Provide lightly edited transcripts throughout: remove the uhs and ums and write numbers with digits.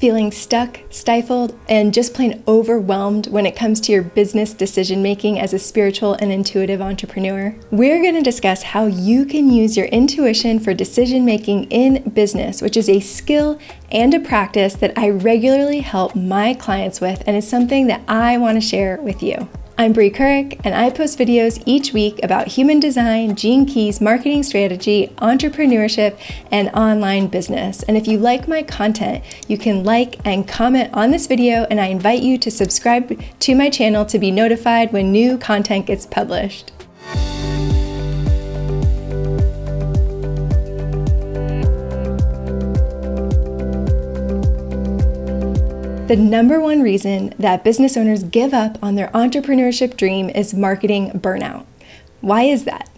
Feeling stuck, stifled, and just plain overwhelmed when it comes to your business decision-making as a spiritual and intuitive entrepreneur? We're going to discuss how you can use your intuition for decision-making in business, which is a skill and a practice that I regularly help my clients with, and is something that I want to share with you. I'm Bree Couric, and I post videos each week about human design, gene keys, marketing strategy, entrepreneurship, and online business. And if you like my content, you can like and comment on this video, and I invite you to subscribe to my channel to be notified when new content gets published. The number one reason that business owners give up on their entrepreneurship dream is marketing burnout. Why is that?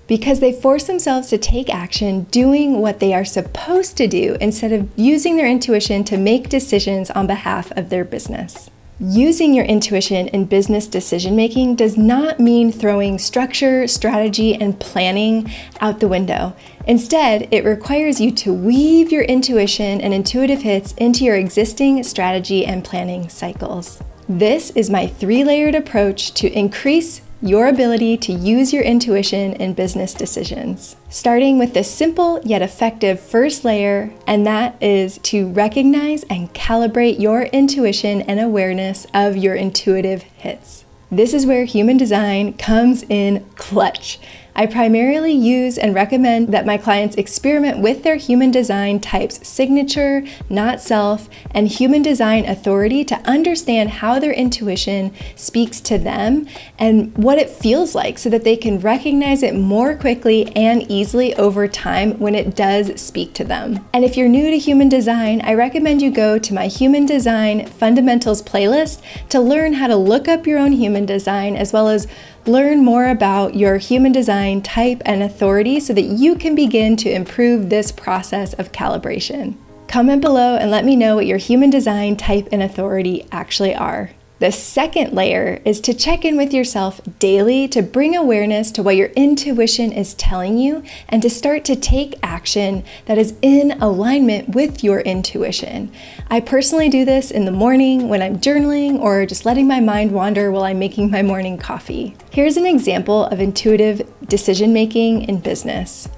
Because they force themselves to take action doing what they are supposed to do instead of using their intuition to make decisions on behalf of their business. Using your intuition in business decision-making does not mean throwing structure, strategy, and planning out the window. Instead, it requires you to weave your intuition and intuitive hits into your existing strategy and planning cycles. This is my three-layered approach to increase your ability to use your intuition in business decisions. Starting with the simple yet effective first layer, and that is to recognize and calibrate your intuition and awareness of your intuitive hits. This is where human design comes in clutch. I primarily use and recommend that my clients experiment with their human design type's signature, not self, and human design authority to understand how their intuition speaks to them and what it feels like so that they can recognize it more quickly and easily over time when it does speak to them. And if you're new to human design, I recommend you go to my Human Design Fundamentals playlist to learn how to look up your own human design, as well as learn more about your human design type and authority so that you can begin to improve this process of calibration. Comment below and let me know what your human design type and authority actually are. The second layer is to check in with yourself daily to bring awareness to what your intuition is telling you and to start to take action that is in alignment with your intuition. I personally do this in the morning when I'm journaling or just letting my mind wander while I'm making my morning coffee. Here's an example of intuitive decision making in business.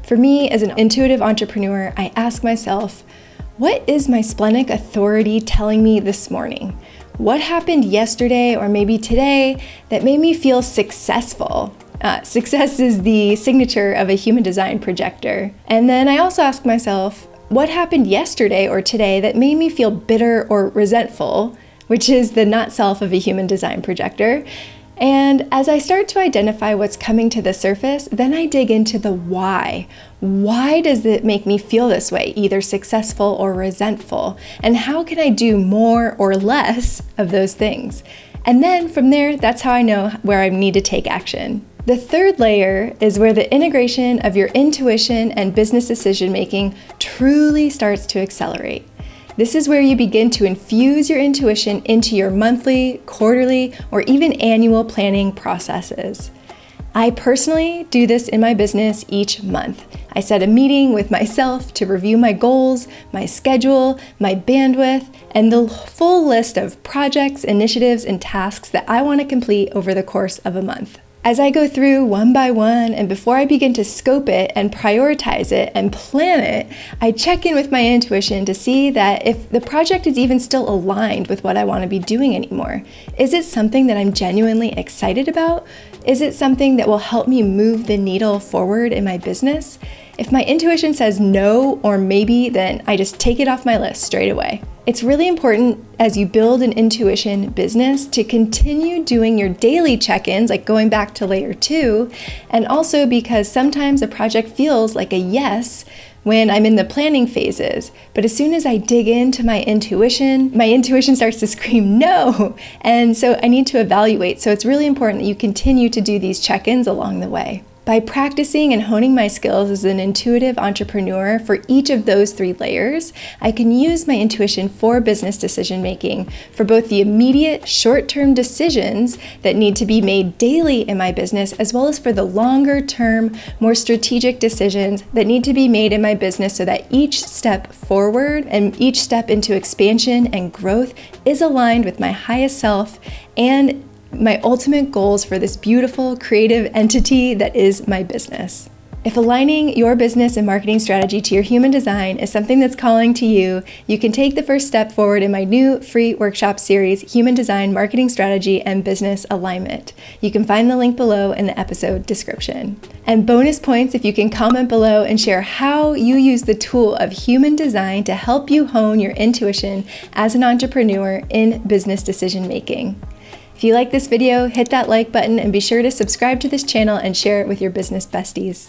For me, as an intuitive entrepreneur, I ask myself, what is my splenic authority telling me this morning? What happened yesterday or maybe today that made me feel successful? Success is the signature of a human design projector. And then I also ask myself, what happened yesterday or today that made me feel bitter or resentful, which is the not self of a human design projector? And as I start to identify what's coming to the surface, then I dig into the why. Why does it make me feel this way, either successful or resentful? And how can I do more or less of those things? And then from there, that's how I know where I need to take action. The third layer is where the integration of your intuition and business decision-making truly starts to accelerate. This is where you begin to infuse your intuition into your monthly, quarterly, or even annual planning processes. I personally do this in my business each month. I set a meeting with myself to review my goals, my schedule, my bandwidth, and the full list of projects, initiatives, and tasks that I want to complete over the course of a month. As I go through one by one, and before I begin to scope it and prioritize it and plan it, I check in with my intuition to see that if the project is even still aligned with what I want to be doing anymore. Is it something that I'm genuinely excited about? Is it something that will help me move the needle forward in my business? If my intuition says no or maybe, then I just take it off my list straight away. It's really important as you build an intuition business to continue doing your daily check-ins, like going back to layer 2, and also because sometimes a project feels like a yes when I'm in the planning phases, but as soon as I dig into my intuition starts to scream no, and so I need to evaluate. So it's really important that you continue to do these check-ins along the way. By practicing and honing my skills as an intuitive entrepreneur for each of those 3 layers, I can use my intuition for business decision making for both the immediate short-term decisions that need to be made daily in my business, as well as for the longer-term, more strategic decisions that need to be made in my business so that each step forward and each step into expansion and growth is aligned with my highest self and my ultimate goals for this beautiful, creative entity that is my business. If aligning your business and marketing strategy to your human design is something that's calling to you, you can take the first step forward in my new free workshop series, Human Design, Marketing Strategy, and Business Alignment. You can find the link below in the episode description. And bonus points if you can comment below and share how you use the tool of human design to help you hone your intuition as an entrepreneur in business decision making. If you like this video, hit that like button and be sure to subscribe to this channel and share it with your business besties.